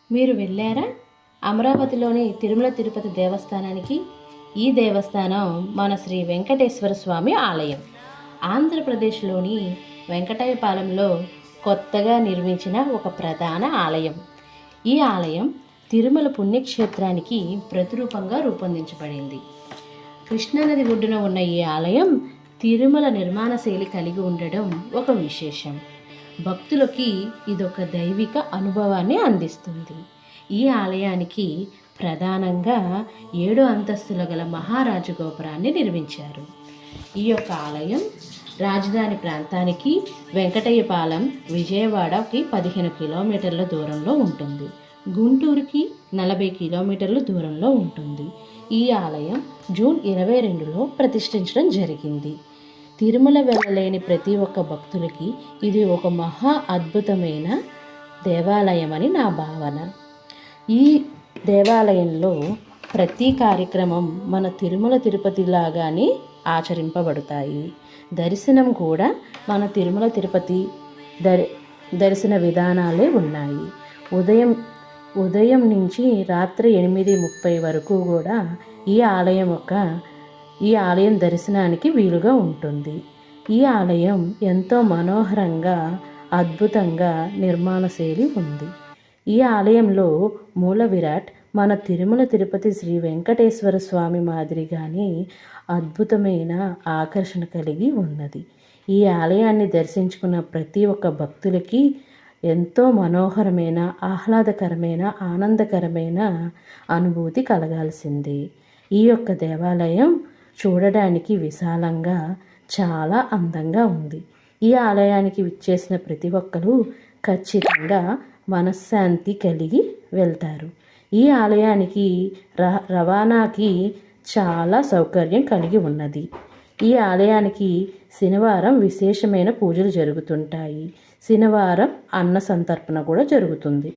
మీరు వెళ్ళారా అమరావతిలోని తిరుమల తిరుపతి దేవస్థానానికి? ఈ దేవస్థానం మన శ్రీ వెంకటేశ్వర స్వామి ఆలయం. ఆంధ్రప్రదేశ్లోని వెంకటాయపాలెంలో కొత్తగా నిర్మించిన ఒక ప్రధాన ఆలయం. ఈ ఆలయం తిరుమల పుణ్యక్షేత్రానికి ప్రతిరూపంగా రూపొందించబడింది. కృష్ణానది ఒడ్డున ఉన్న ఈ ఆలయం తిరుమల నిర్మాణ శైలి కలిగి ఉండడం ఒక విశేషం. భక్తులకి ఇదొక దైవిక అనుభవాన్ని అందిస్తుంది. ఈ ఆలయానికి ప్రధానంగా 7 అంతస్తుల గల మహారాజు గోపురాన్ని నిర్మించారు. ఈ యొక్క ఆలయం రాజధాని ప్రాంతానికి వెంకటయ్యపాలెం, విజయవాడకి 15 కిలోమీటర్ల దూరంలో ఉంటుంది. గుంటూరుకి 40 కిలోమీటర్ల దూరంలో ఉంటుంది. ఈ ఆలయం జూన్ 22లో ప్రతిష్ఠించడం జరిగింది. తిరుమల వెళ్ళలేని ప్రతి ఒక్క భక్తులకి ఇది ఒక మహా అద్భుతమైన దేవాలయం అని నా భావన. ఈ దేవాలయంలో ప్రతి కార్యక్రమం మన తిరుమల తిరుపతి లాగానే ఆచరింపబడతాయి. దర్శనం కూడా మన తిరుమల తిరుపతి దర్శన విధానాలే ఉన్నాయి. ఉదయం నుంచి రాత్రి 8:30 వరకు కూడా ఈ ఆలయం దర్శనానికి వీలుగా ఉంటుంది. ఈ ఆలయం ఎంతో మనోహరంగా, అద్భుతంగా నిర్మాణ శైలి ఉంది. ఈ ఆలయంలో మూల విరాట్ మన తిరుమల తిరుపతి శ్రీ వెంకటేశ్వర స్వామి మాదిరిగానే అద్భుతమైన ఆకర్షణ కలిగి ఉన్నది. ఈ ఆలయాన్ని దర్శించుకున్న ప్రతి ఒక్క భక్తులకి ఎంతో మనోహరమైన, ఆహ్లాదకరమైన, ఆనందకరమైన అనుభూతి కలగాల్సిందే. ఈ యొక్క దేవాలయం చూడడానికి విశాలంగా చాలా అందంగా ఉంది. ఈ ఆలయానికి విచ్చేసిన ప్రతి ఒక్కరూ ఖచ్చితంగా మనశ్శాంతి కలిగి వెళ్తారు. ఈ ఆలయానికి రవాణాకి చాలా సౌకర్యం కలిగి ఉన్నది. ఈ ఆలయానికి శనివారం విశేషమైన పూజలు జరుగుతుంటాయి. శనివారం అన్న సంతర్పణ కూడా జరుగుతుంది.